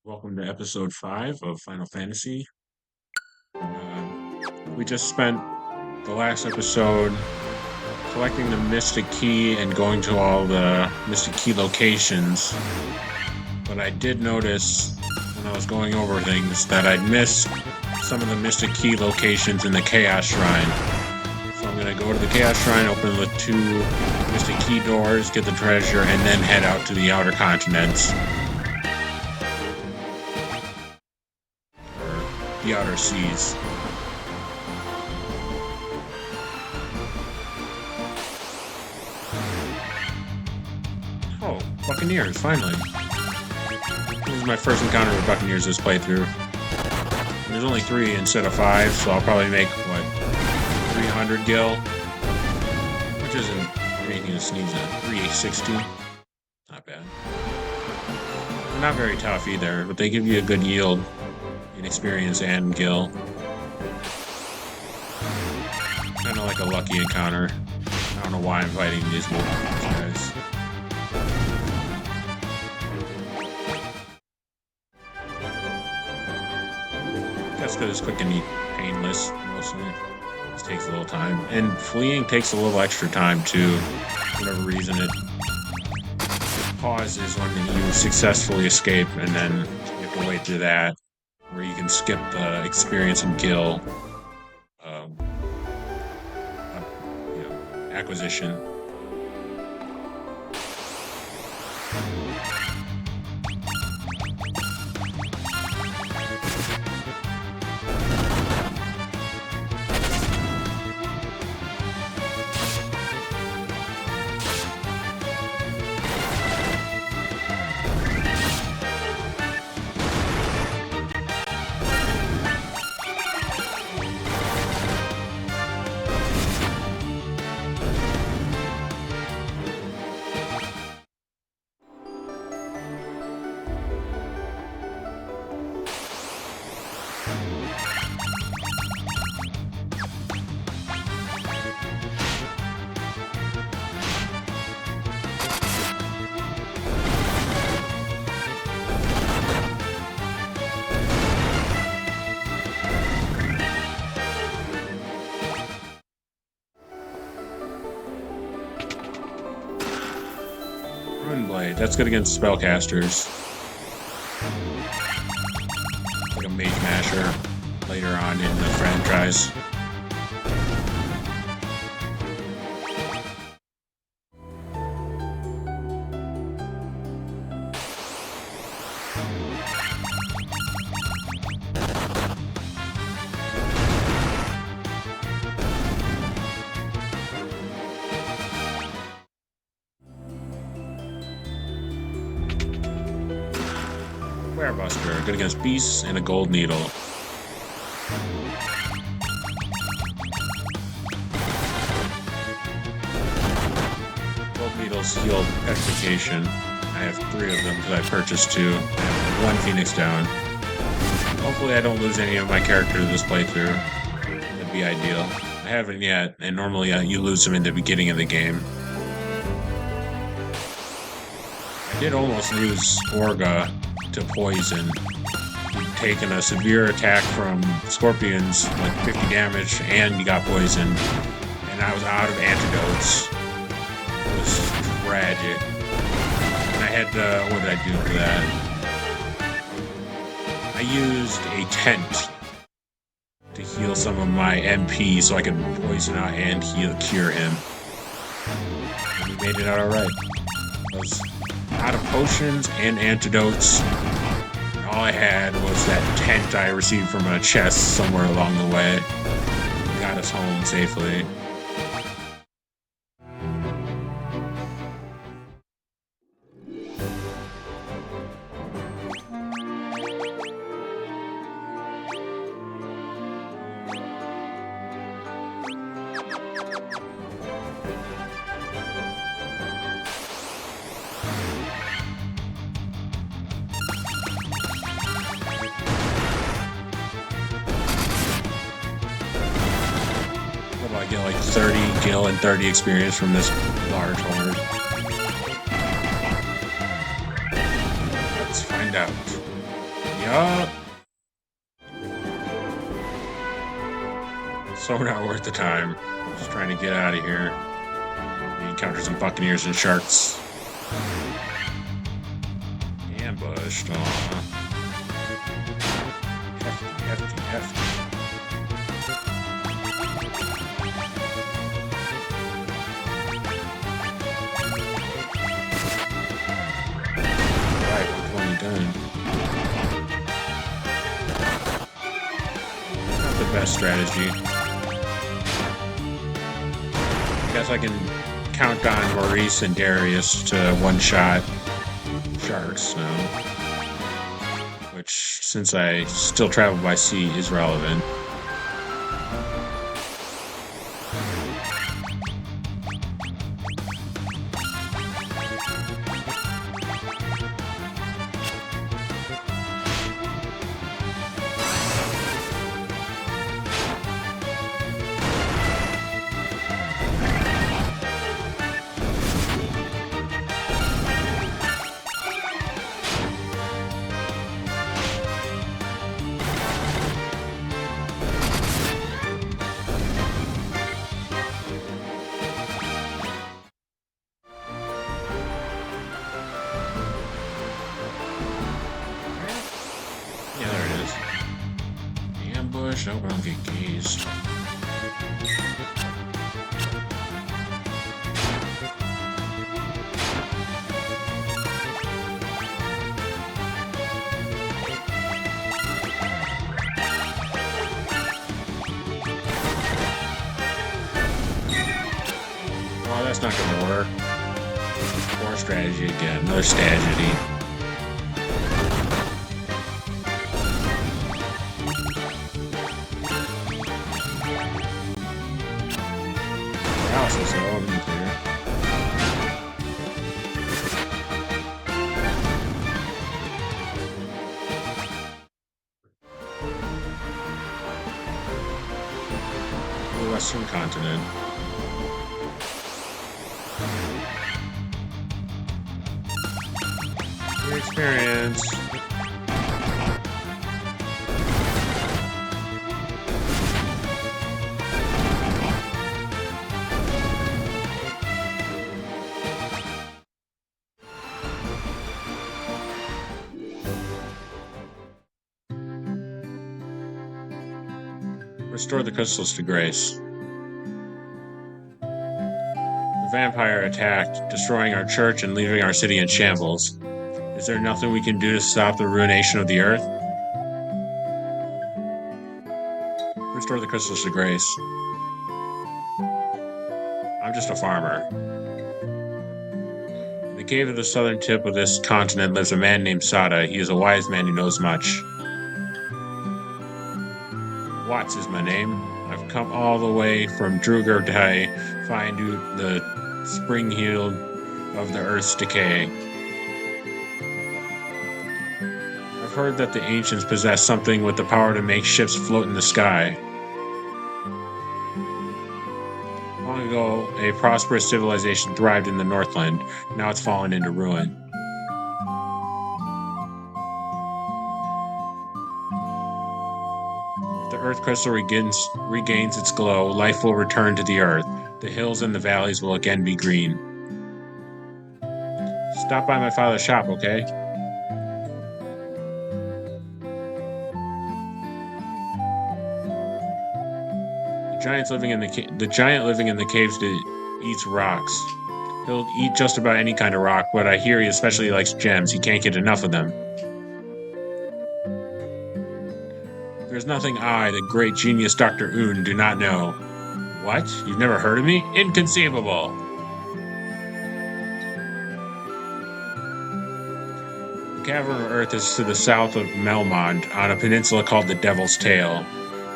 Welcome to episode 5 of Final Fantasy. We just spent the last episode collecting the Mystic Key and going to all the Mystic Key locations. But I did notice when I was going over things that I'd missed some of the Mystic Key locations in the Chaos Shrine. So I'm going to go to the Chaos Shrine, open the 2 Mystic Key doors, get the treasure, and then head out to the Outer Continents. The Outer Seas. Oh, Buccaneers, finally. This is my first encounter with Buccaneers this playthrough. There's only 3 instead of 5, so I'll probably make, 300 gil? Which isn't anything to sneeze at. 360. Not bad. Not very tough either, but they give you a good yield in experience and gil. Kind of like a lucky encounter. I don't know why I'm fighting these guys. That's because it's quick and painless, mostly. This takes a little time. And fleeing takes a little extra time, too. For whatever reason, it pauses when you successfully escape, and then you have to wait through that, where you can skip the experience and gil acquisition. Blade. That's good against spellcasters. Like a mage masher later on in the franchise. Buster, good against beasts, and a gold needle. Gold needles heal petrification. I have 3 of them because I purchased 2. I have 1 Phoenix down. Hopefully I don't lose any of my characters this playthrough. That'd be ideal. I haven't yet, and normally you lose them in the beginning of the game. I did almost lose Orga to poison. He'd taken a severe attack from scorpions, like 50 damage, and he got poisoned. And I was out of antidotes. It was tragic. And I had to, what did I do for that? I used a tent to heal some of my MP so I could poison out and cure him. And we made it out alright. I was out of potions and antidotes. And all I had was that tent I received from a chest somewhere along the way. It got us home safely. I get like 30 gil and 30 experience from this large horde. Let's find out. Yup. So not worth the time. Just trying to get out of here. We encounter some buccaneers and sharks. Ambushed. Aw. Hefty, hefty, hefty. Alright, 120 done. Not the best strategy. Guess I can count on Maurice and Darius to one-shot sharks now. Which, since I still travel by sea, is relevant. Yeah, there it is. Ambush. I hope I don't get gazed. Oh, that's not gonna work. Poor strategy again. Another strategy. Houses are all nuclear. The Western continent. Good experience. Restore the crystals to Grace. The vampire attacked, destroying our church and leaving our city in shambles. Is there nothing we can do to stop the ruination of the earth? Restore the crystals to Grace. I'm just a farmer. In the cave of the southern tip of this continent lives a man named Sada. He is a wise man who knows much. Watts is my name. I've come all the way from Druger to find the spring heel of the Earth's decay. I've heard that the ancients possessed something with the power to make ships float in the sky. Long ago, a prosperous civilization thrived in the Northland. Now it's fallen into ruin. The Earth crystal regains its glow, life will return to the Earth. The hills and the valleys will again be green. Stop by my father's shop, okay? The giant living in the caves eats rocks. He'll eat just about any kind of rock, but I hear he especially likes gems. He can't get enough of them. There's nothing I, the great genius Dr. Un, do not know. What? You've never heard of me? Inconceivable! The Cavern of Earth is to the south of Melmond, on a peninsula called the Devil's Tail.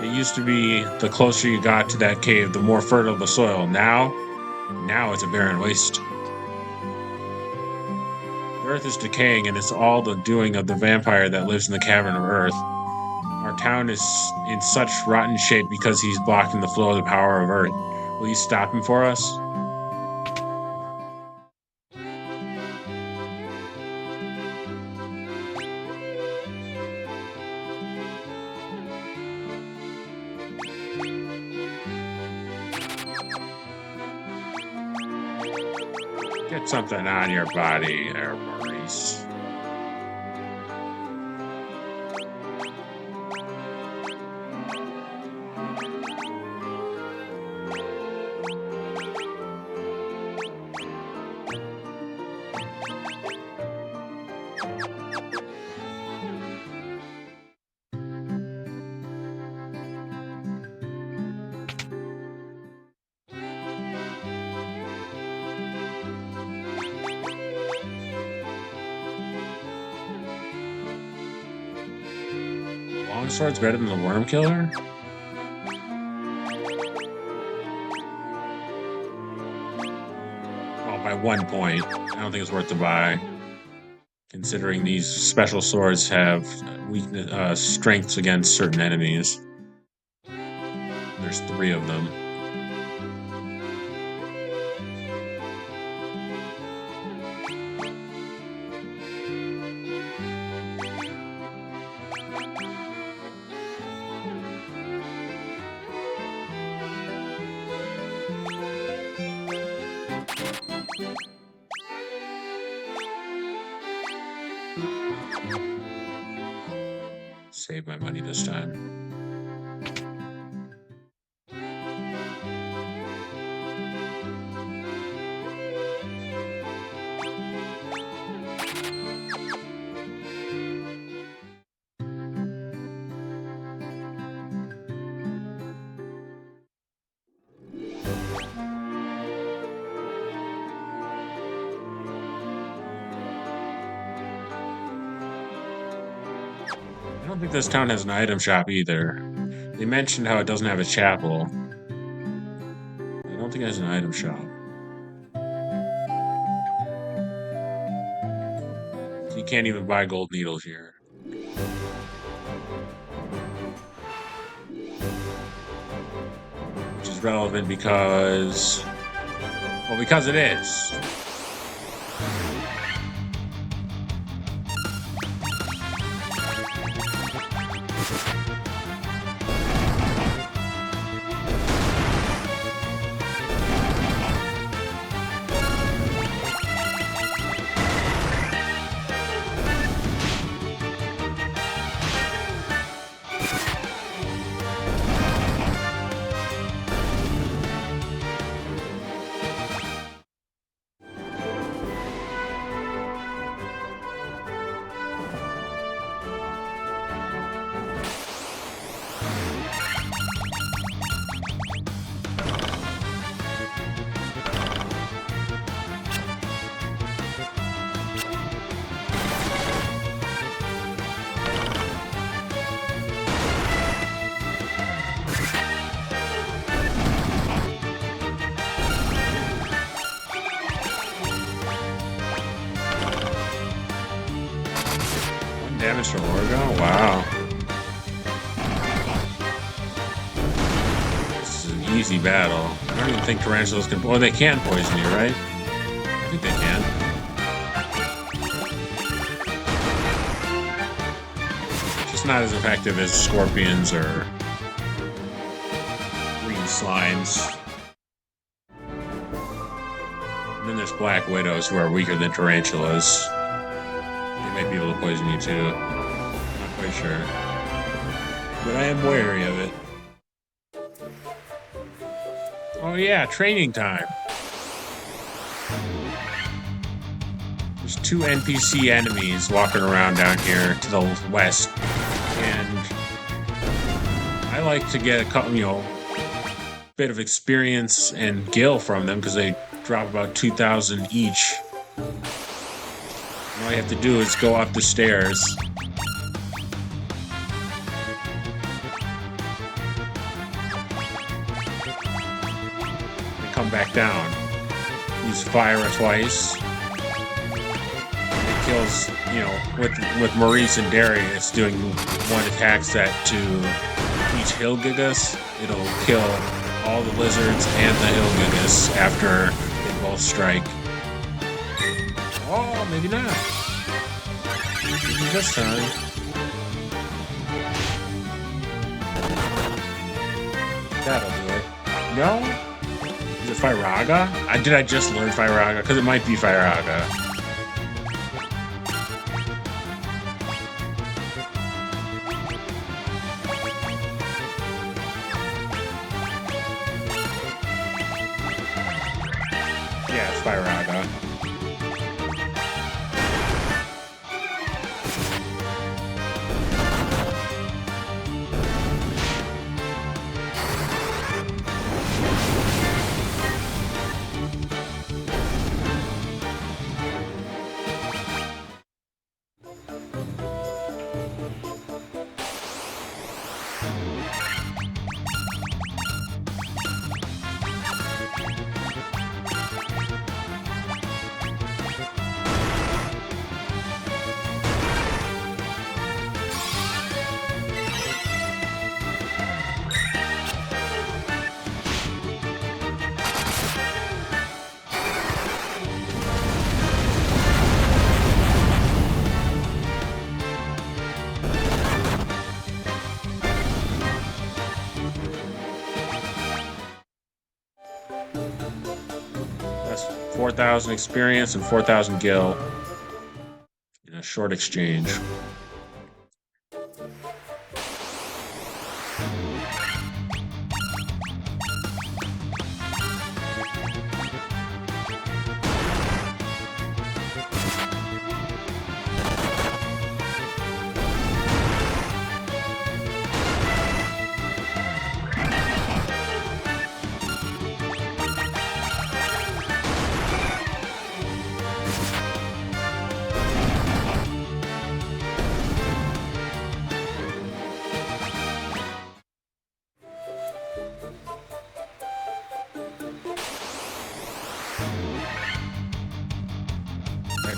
It used to be the closer you got to that cave, the more fertile the soil. Now it's a barren waste. The Earth is decaying, and it's all the doing of the vampire that lives in the Cavern of Earth. Our town is in such rotten shape because he's blocking the flow of the power of Earth. Will you stop him for us? something on your body there, Maurice. Longsword's better than the Worm Killer? Well, by 1 point. I don't think it's worth the buy. Considering these special swords have weakness, strengths against certain enemies. There's 3 of them. Save my money this time. I don't think this town has an item shop either. They mentioned how it doesn't have a chapel. I don't think it has an item shop. You can't even buy gold needles here. Which is relevant because... well, because it is. Damage to Oregon? Wow. This is an easy battle. I don't even think tarantulas can... well, they can poison you, right? I think they can. Just not as effective as scorpions or green slimes. And then there's black widows who are weaker than tarantulas. Might be able to poison you too. Not quite sure. But I am wary of it. Oh yeah, training time. There's 2 NPC enemies walking around down here to the west. And I like to get a couple, bit of experience and gil from them because they drop about 2,000 each. All you have to do is go up the stairs. And come back down. Use fire twice. It kills, with Maurice and Darius doing one attack set to each Hillgigas. It'll kill all the lizards and the Hillgigas after they both strike. Oh, maybe not. Maybe this time. That'll do it. No? Is it it Firaga? Did I just learn Firaga? Because it might be Firaga. Yeah, it's Firaga. That's 4,000 experience and 4,000 gil in a short exchange.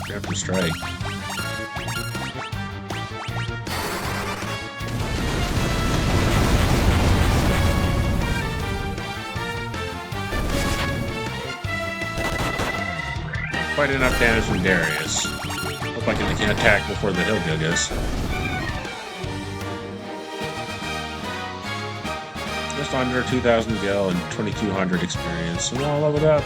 Preemptive strike. Quite enough damage from Darius. Hope I can attack before the hill gigas. Just under 2,000 gil and 2,200 experience. And all leveled up.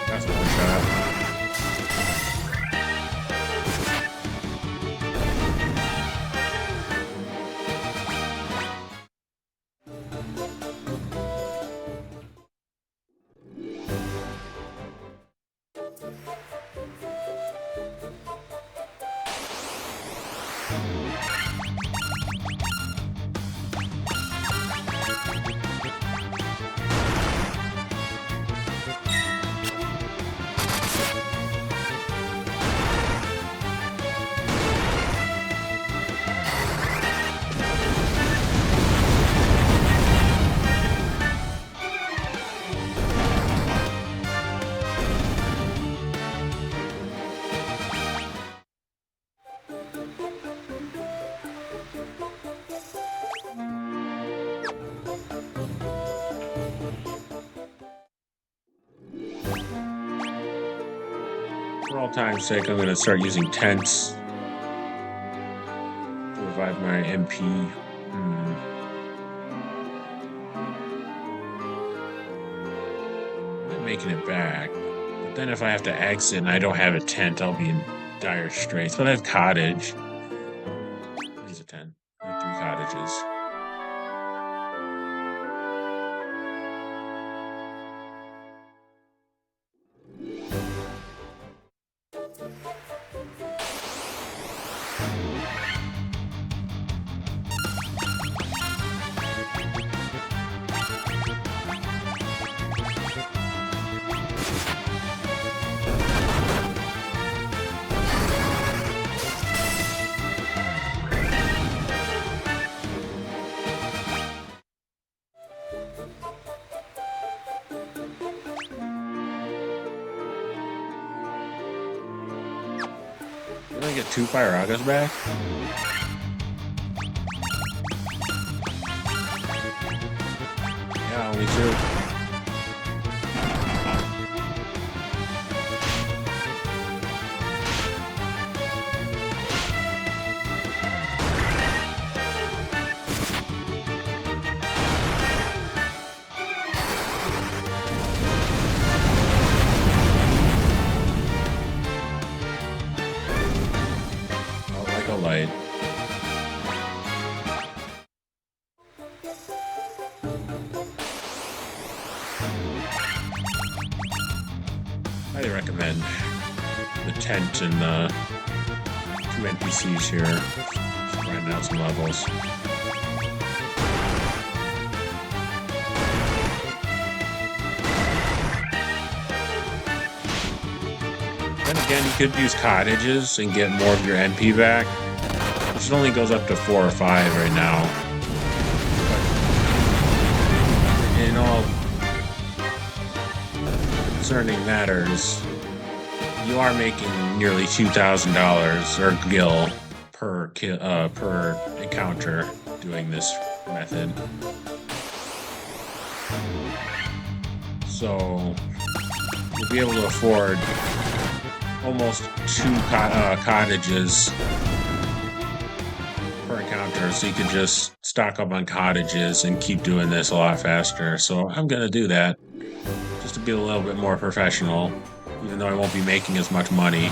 That's a one shot. For all time's sake, I'm going to start using tents to revive my MP. I'm making it back. But then if I have to exit and I don't have a tent, I'll be in dire straits. But I have cottage. Here's a tent. I have 3 cottages. Did I get 2 Firagas back? Yeah, only 2. Oh, like a light. Highly recommend the tent and the 2 NPCs here. Just grinding out some levels. Then again, you could use cottages and get more of your NP back, which only goes up to 4 or 5 right now. But in all concerning matters, you are making nearly $2,000 or gil per encounter doing this method. So you'll be able to afford almost 2 cottages per encounter, so you could just stock up on cottages and keep doing this a lot faster. So I'm gonna do that just to be a little bit more professional, even though I won't be making as much money.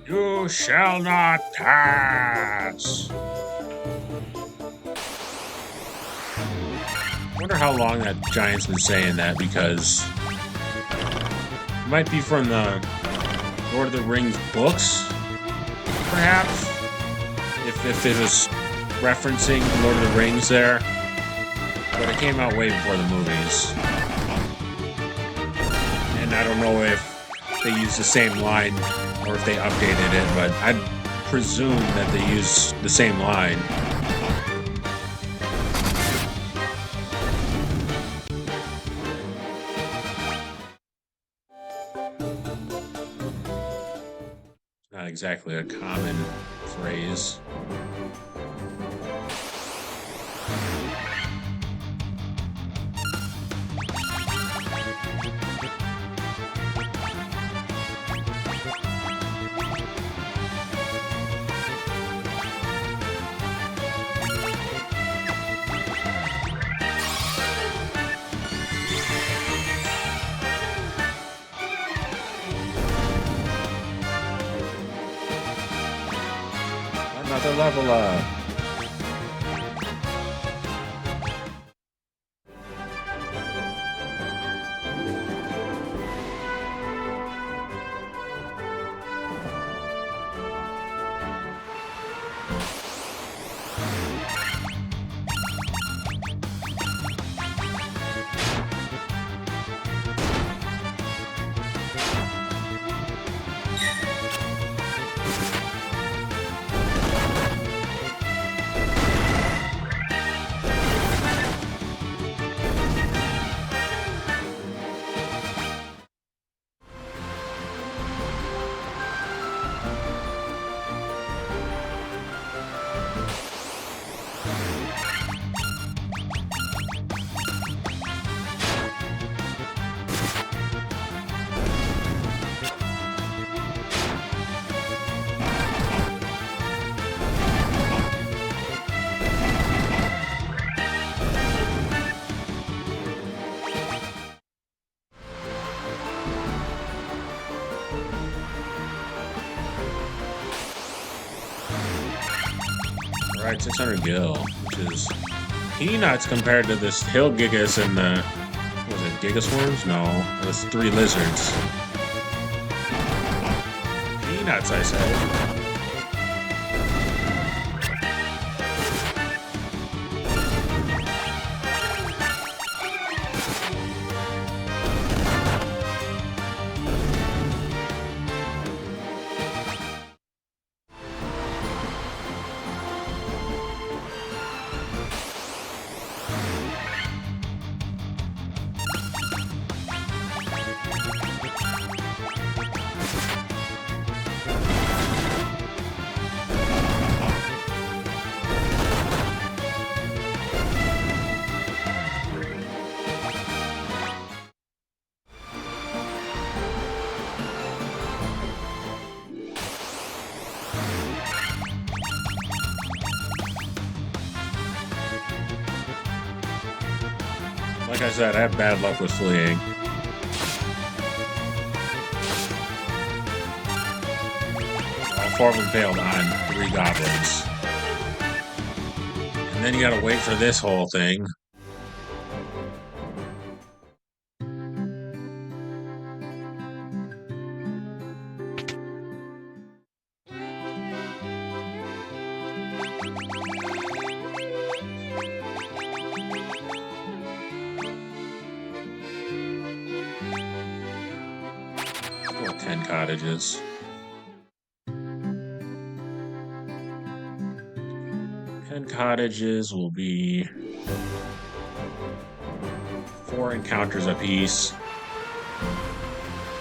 You shall not pass! I wonder how long that giant's been saying that, because it might be from the Lord of the Rings books, perhaps? If it was referencing Lord of the Rings there. But it came out way before the movies. And I don't know if they used the same line or if they updated it, but I'd presume that they use the same line. It's not exactly a common phrase. Another level up. Right, 600 gil, which is peanuts compared to this hill gigas and the, what was it, gigasworms? No, it was 3 lizards. Peanuts, I said. Like I said, I have bad luck with fleeing. All 4 of them failed on 3 goblins. And then you gotta wait for this whole thing. Well, 10 cottages. 10 cottages will be 4 encounters apiece.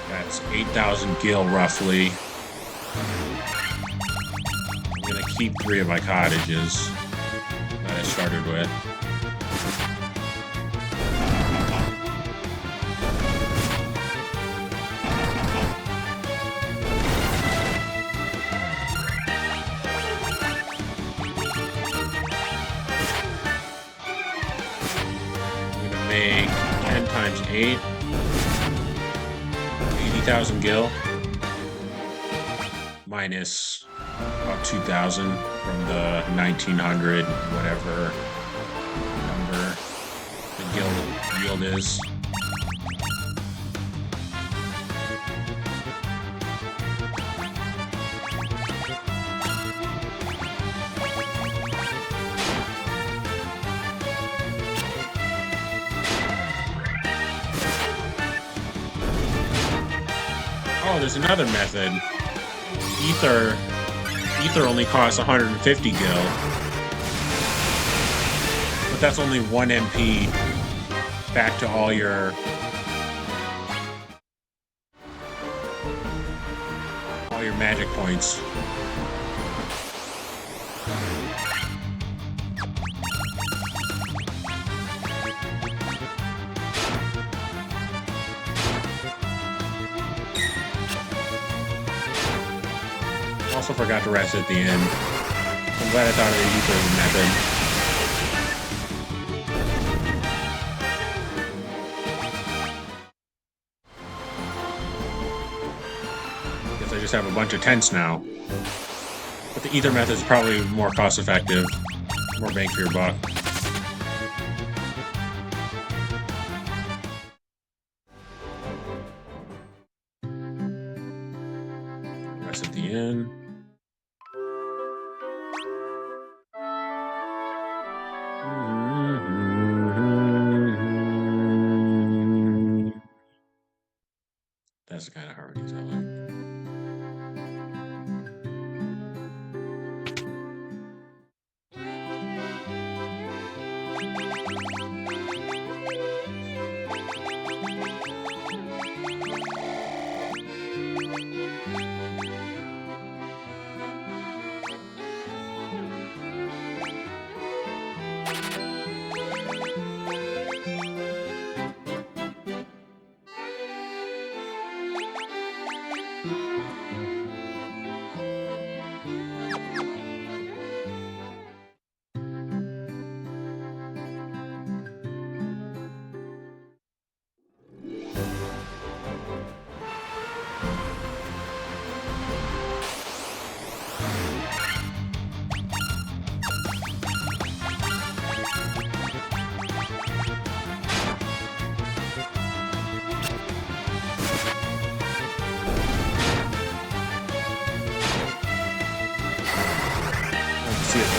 That's 8,000 gil roughly. I'm gonna keep 3 of my cottages that I started with. Make 10 times 8, 80,000 gil, minus about 2,000 from the 1,900 whatever number the gil yield is. Oh, there's another method. Ether only costs 150 gil. But that's only 1 MP back to all your magic points. Also forgot to rest at the end. I'm glad I thought of the ether method. Guess I just have a bunch of tents now. But the ether method is probably more cost effective. More bang for your buck. Rest at the end. That's the kind of harmonies I like.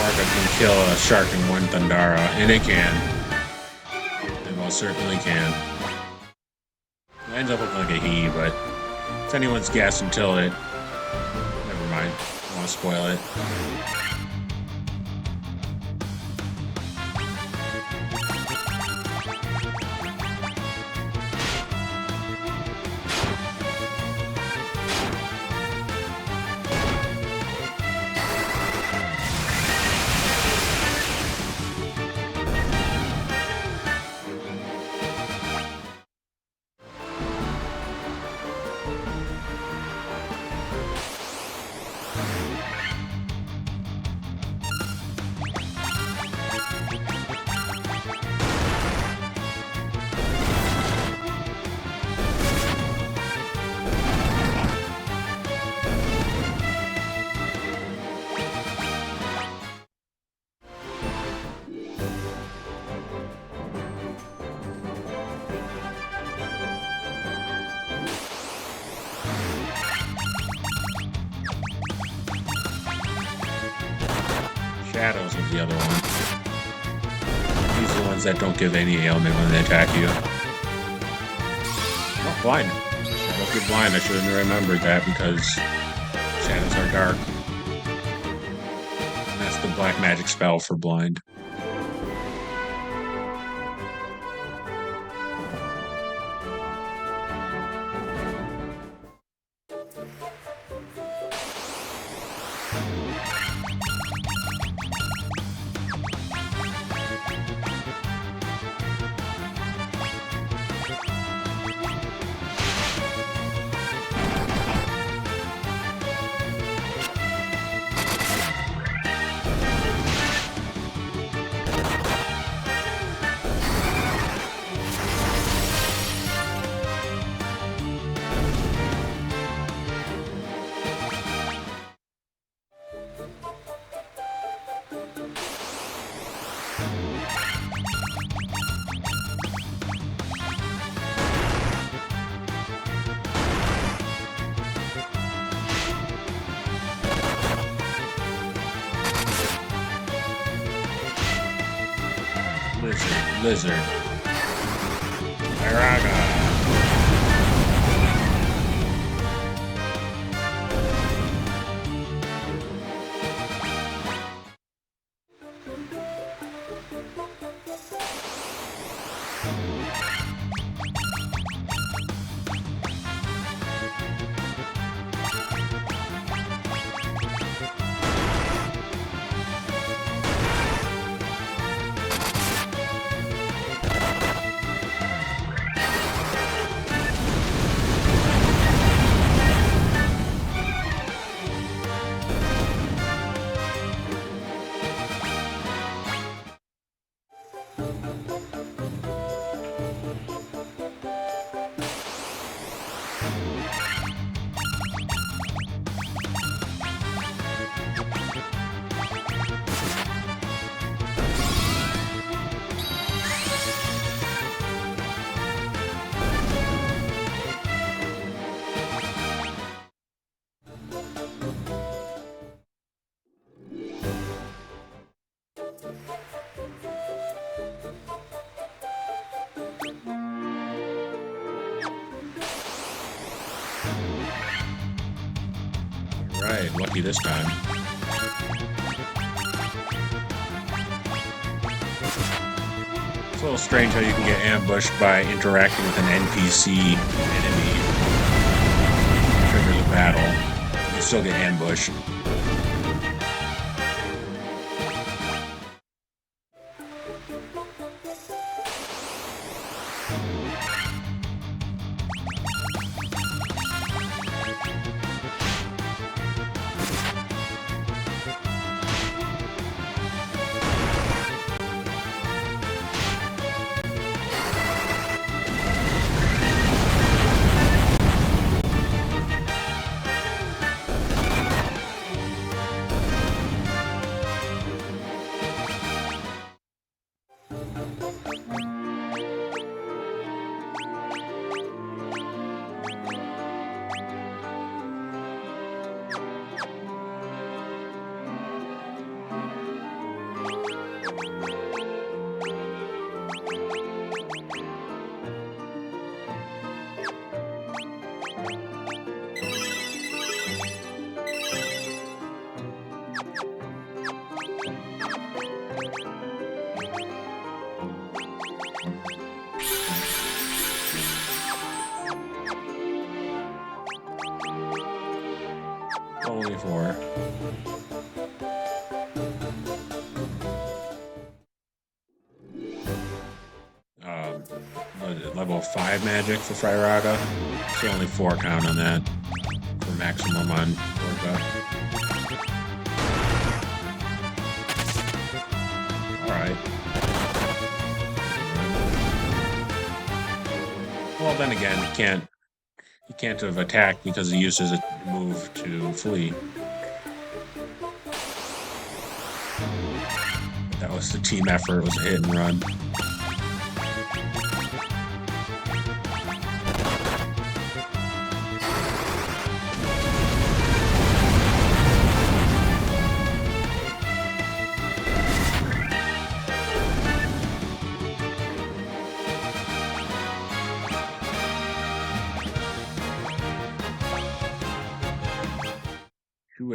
Orca can kill a shark in one Thundara, and it can. It most certainly can. It ends up looking like a he, but it's anyone's guess until it... Never mind. I don't want to spoil it. Shadows was the other one. These are the ones that don't give any ailment when they attack you. Oh, blind. Shadows get blind. I should have remembered that because shadows are dark. And that's the black magic spell for blind. Lizard. Iraga. Right, lucky this time. It's a little strange how you can get ambushed by interacting with an NPC enemy. Triggers a battle. You can still get ambushed. 24. What is it, level 5 magic for Fryraga. So only 4 count on that for maximum on Orga. Alright. Well, then again, he can't have attacked because he used his move to flee. That was the team effort, it was a hit and run.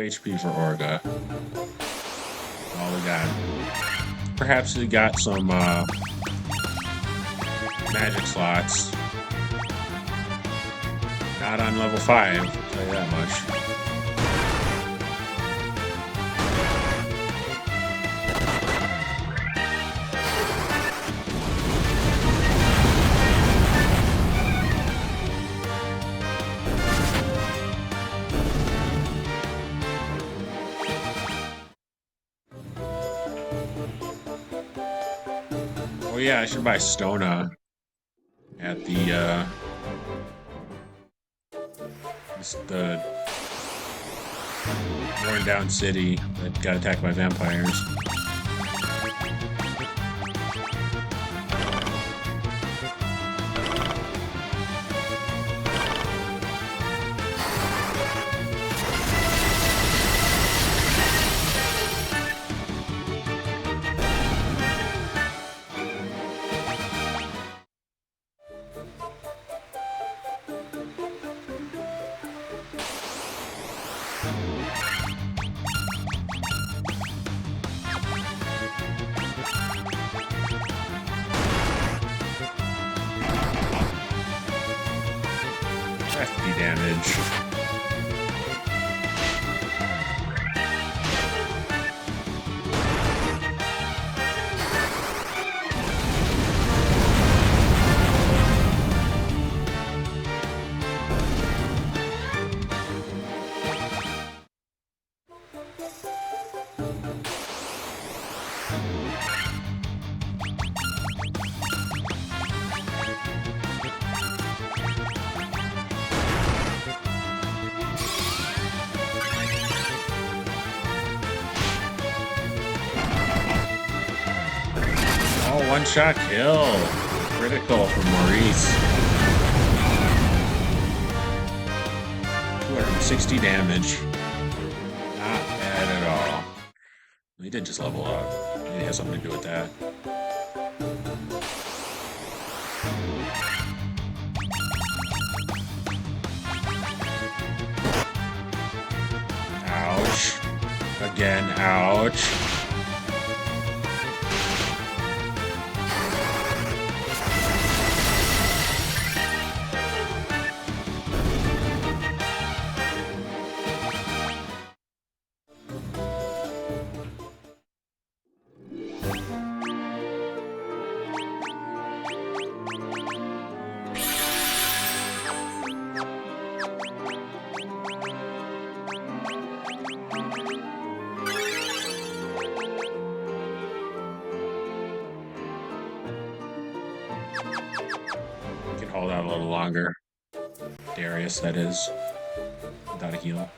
HP for Orga. All we got. Perhaps he got some magic slots. Not on level 5, I'll tell you that much. Oh yeah, I should buy Stona at the worn down city that got attacked by vampires. Hefty damage. Oh, one-shot kill. Critical from Maurice. 260 damage. Not bad at all. He did just level up. Maybe it has something to do with that. Ouch. Again, ouch. Can hold out a little longer. Darius, that is. Without a heal.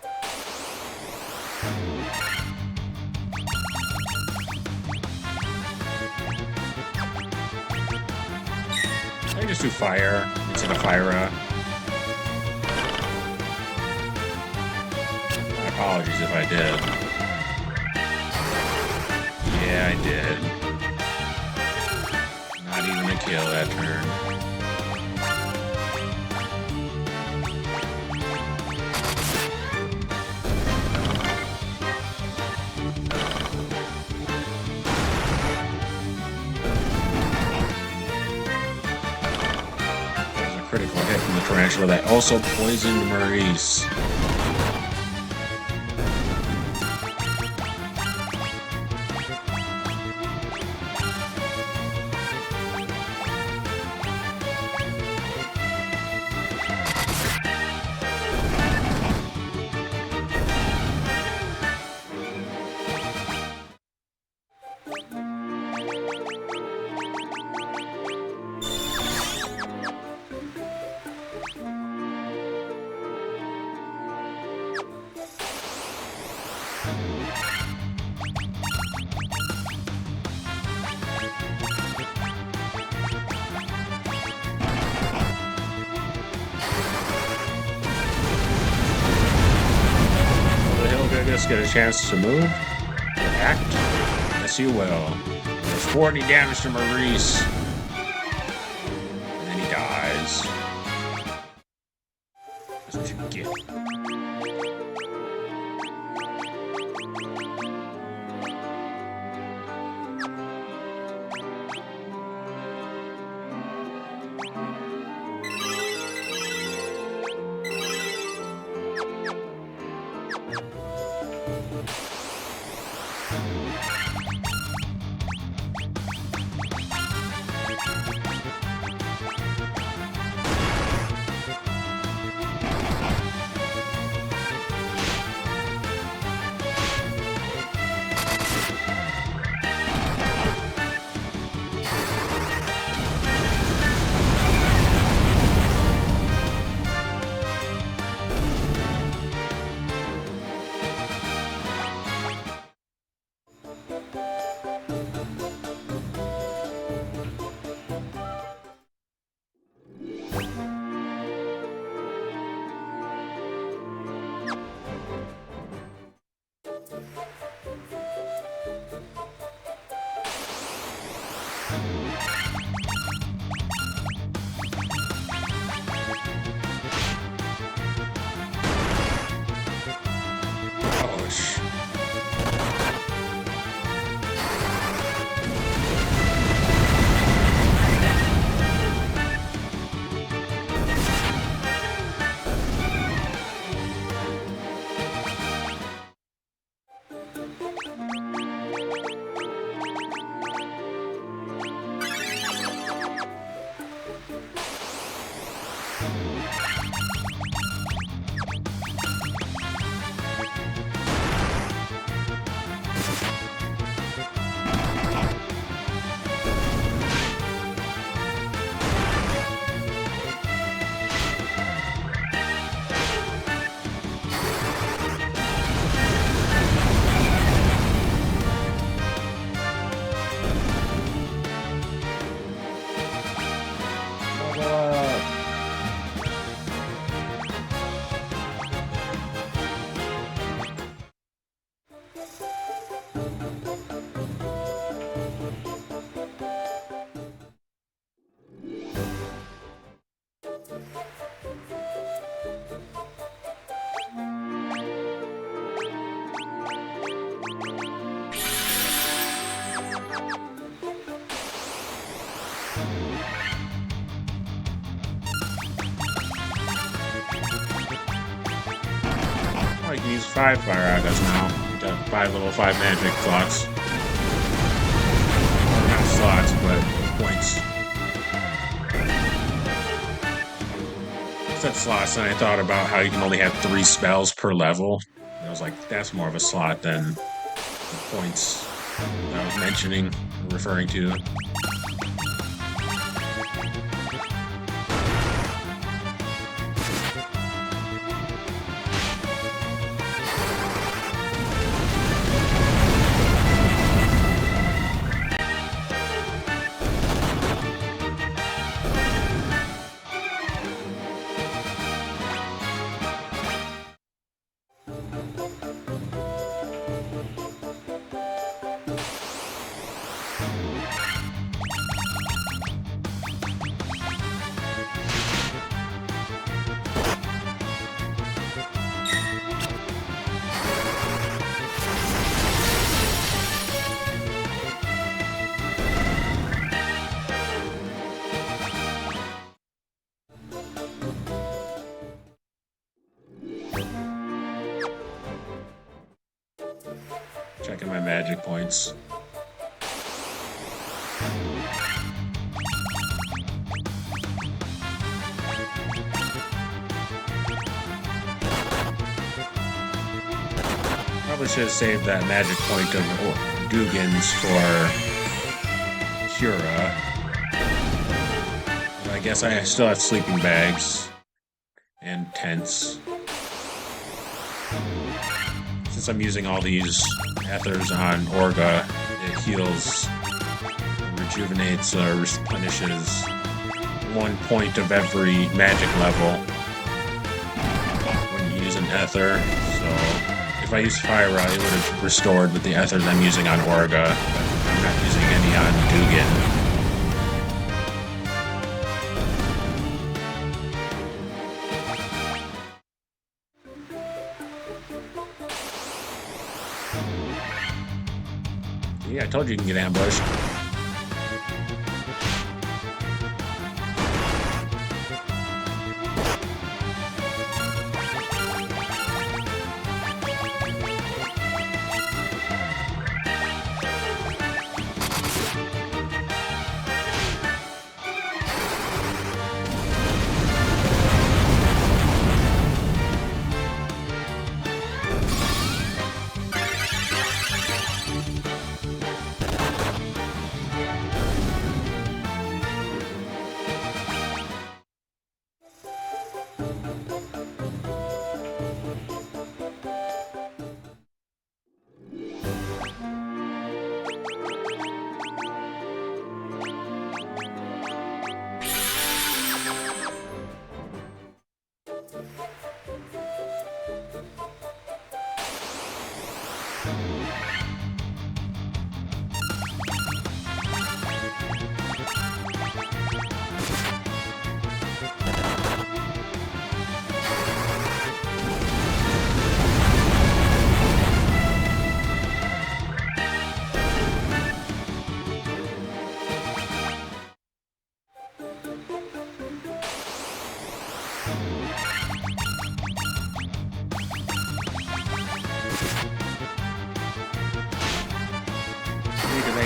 I can just do fire instead of Fyra. My apologies if I did. Yeah, I did. Not even a kill that turn. Critical hit from the tarantula that also poisoned Maurice. just get a chance to move? Act? Yes, you will. There's 40 damage to Maurice. And then he dies. That's what you get. I can use 5 fire agas now. Got 5 little 5 magic slots. Or not slots, but points. I said slots, and I thought about how you can only have 3 spells per level. And I was like, that's more of a slot than the points that I was mentioning, referring to. Checking my magic points. Probably should have saved that magic point of Dugan's for Cura. But I guess I still have sleeping bags and tents. Since I'm using all these ethers on Orga, it heals, rejuvenates, replenishes 1 point of every magic level when you use an ether, so If I used Fire Rod, it would have restored with the ethers I'm using on Orga, but I'm not using any on Dugan. Yeah, I told you can get ambushed.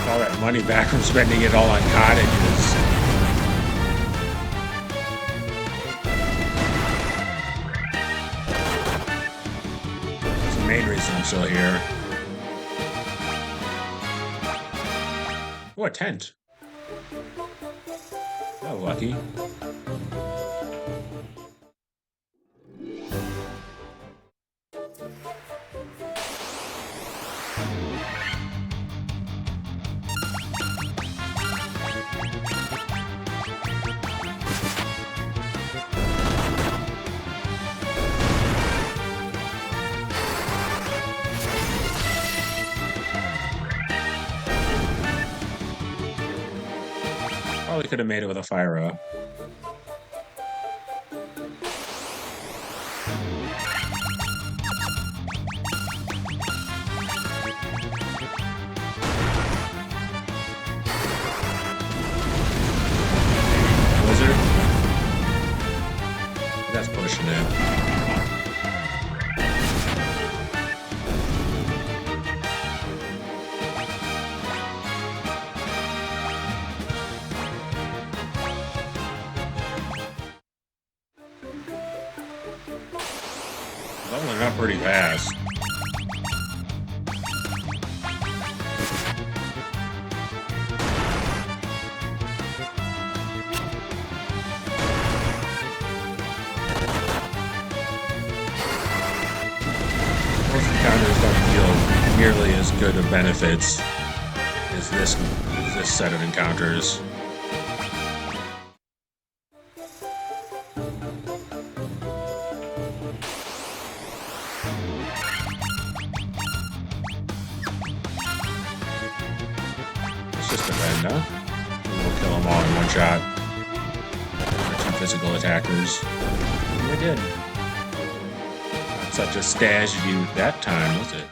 All that money back from spending it all on cottages. That's the main reason I'm still here. Oh, a tent. Oh, lucky. Probably could have made it with a fire up. Blizzard? That's pushing it. Leveling up pretty fast. Most encounters don't yield nearly as good of benefits as this set of encounters. Just a bend, huh? We'll kill them all in one shot. Our 2 physical attackers. And we did. Not such a tragedy that time, was it?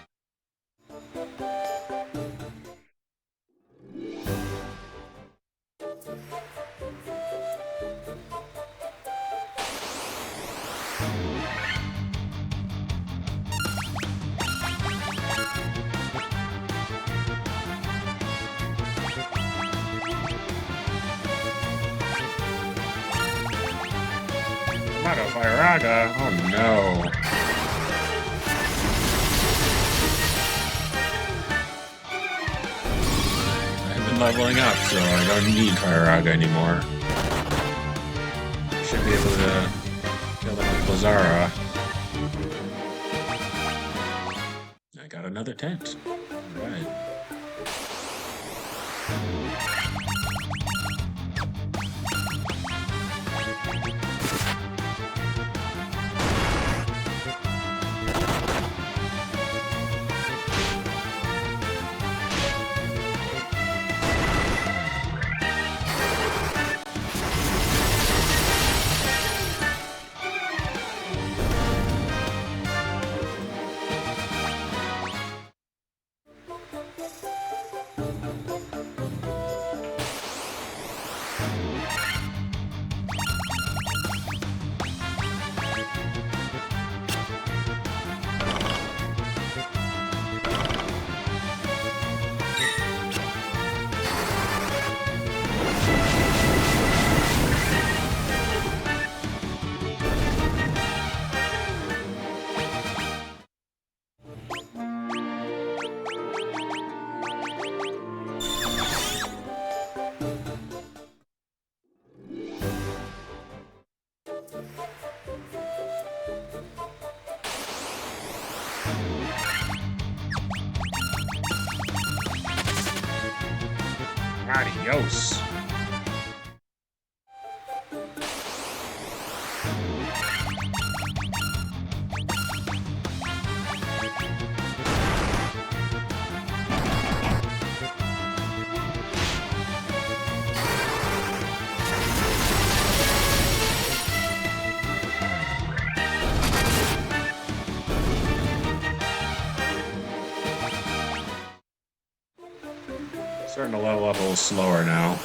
Not a Firaga. Oh no. I've been leveling up, so I don't need Firaga anymore. Should be able to kill them with Blazara. I got another tent. Alright. Adios. Starting to level up a little slower now.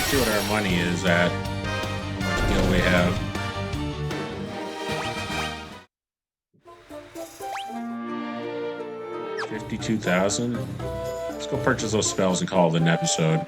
See what our money is at. How much gil we have. $52,000. Let's go purchase those spells and call it an episode.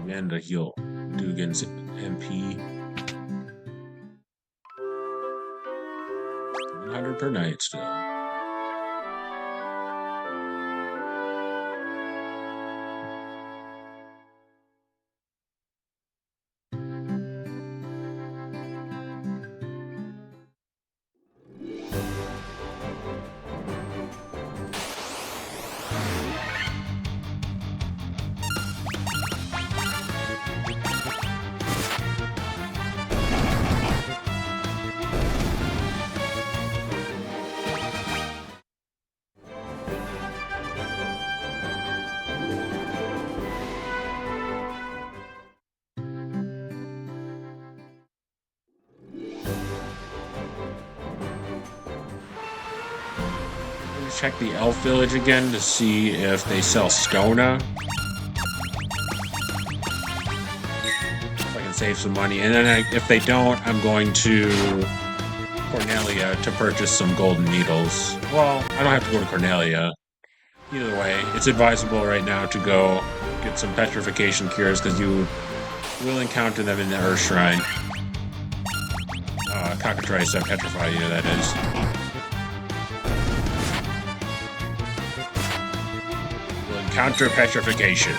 And to heal Dugan's MP. 100 per night still. Check the elf village again to see if they sell Stona. If I can save some money. And then if they don't, I'm going to Cornelia to purchase some golden needles. Well, I don't have to go to Cornelia. Either way, it's advisable right now to go get some petrification cures because you will encounter them in the Earth Shrine. Cockatrice that petrify you, that is. Counter petrification.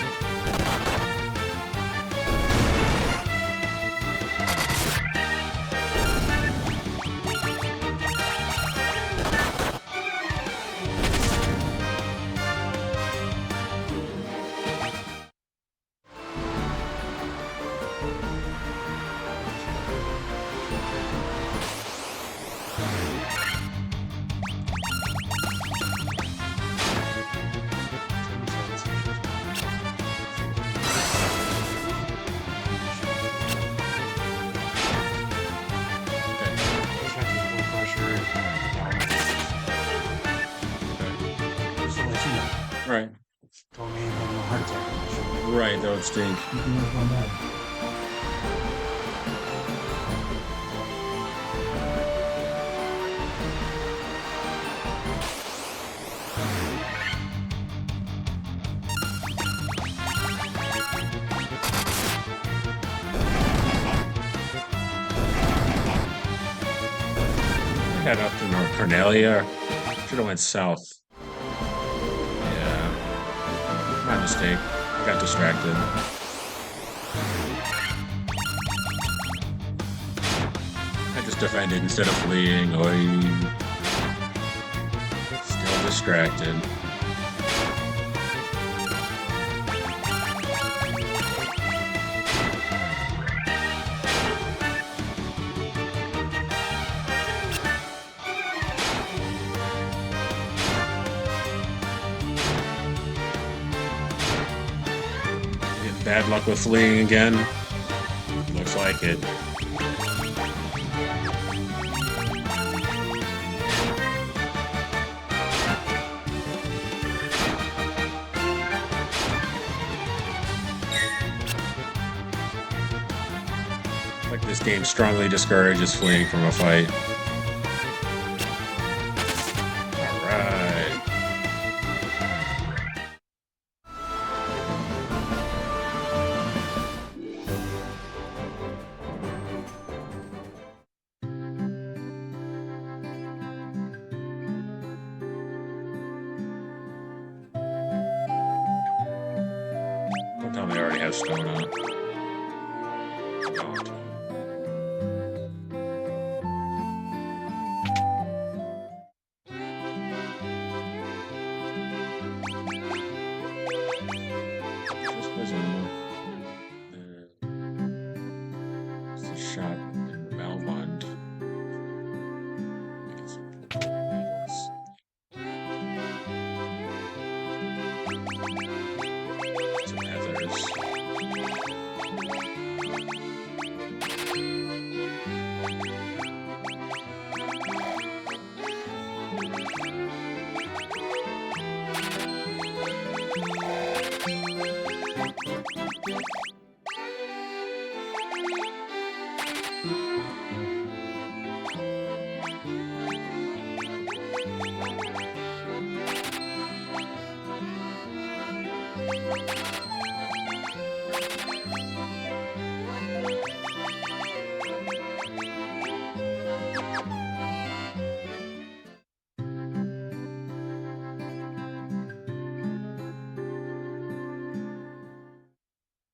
Right. Told me he had a heart attack. Right, that would stink. You can work on that. Head up to North Cornelia. Should have went south. Yeah. My mistake. Got distracted. I just defended instead of fleeing. Oy. Still distracted. Bad luck with fleeing again. Looks like it. Like this game strongly discourages fleeing from a fight. Alright. Don't tell me I already have stone on. Don't. Just prison. There's a shop in Melmond. Some others.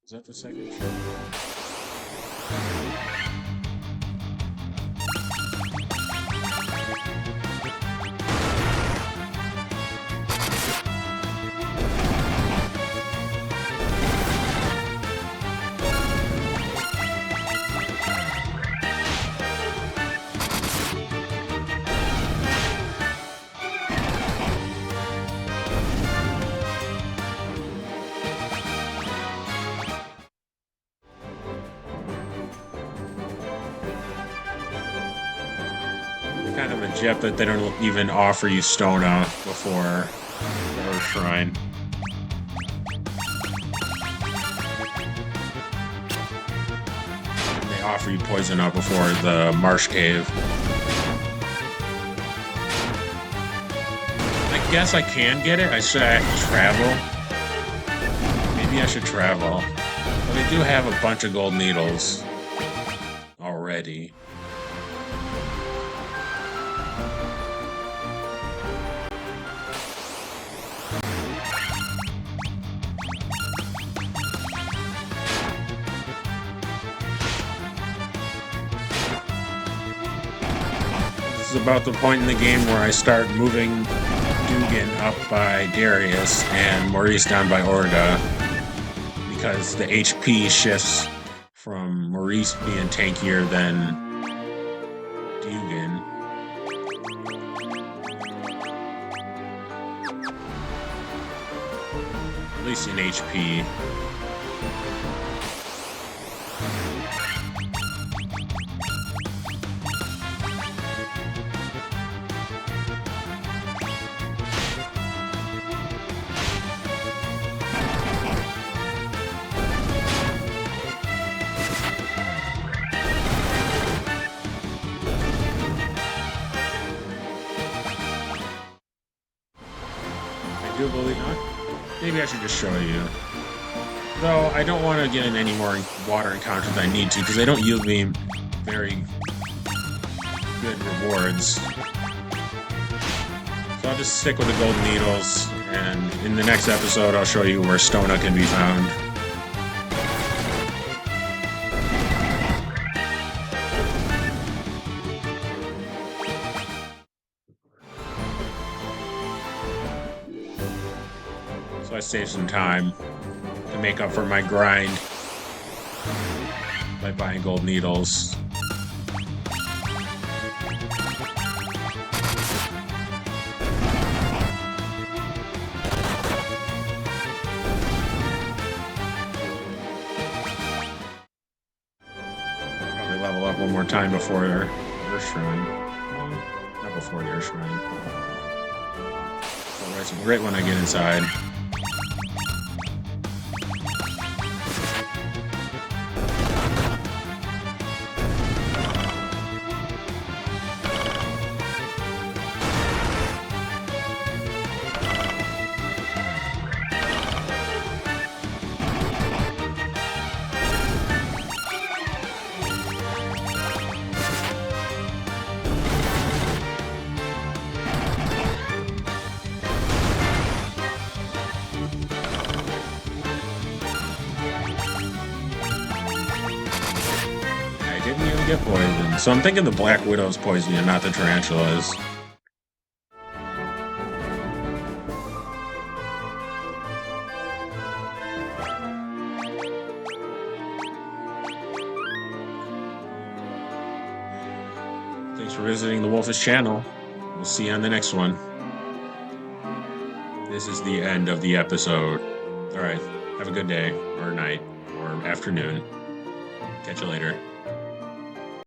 Is that the second ship? Kind of a jet that they don't even offer you Stona before the Earth Shrine. They offer you poison up before the Marsh Cave. I guess I can get it. I should have to travel. Maybe I should travel. But they do have a bunch of gold needles already. This is about the point in the game where I start moving Dugan up by Darius and Maurice down by Orga, because the HP shifts from Maurice being tankier than Dugan. At least in HP. do believe not. Maybe I should just show you. Though I don't want to get in any more water encounters than I need to, because they don't yield me very good rewards. So I'll just stick with the golden needles, and in the next episode I'll show you where Stona can be found. So I saved some time to make up for my grind by buying gold needles. Probably level up one more time before the Earth Shrine. Well, not before the Earth Shrine. But right when I get inside. Didn't even get poisoned. So I'm thinking the Black Widow's poison and not the tarantulas. Thanks for visiting the Wolfish channel. We'll see you on the next one. This is the end of the episode. Alright, have a good day, or night, or afternoon. Catch you later.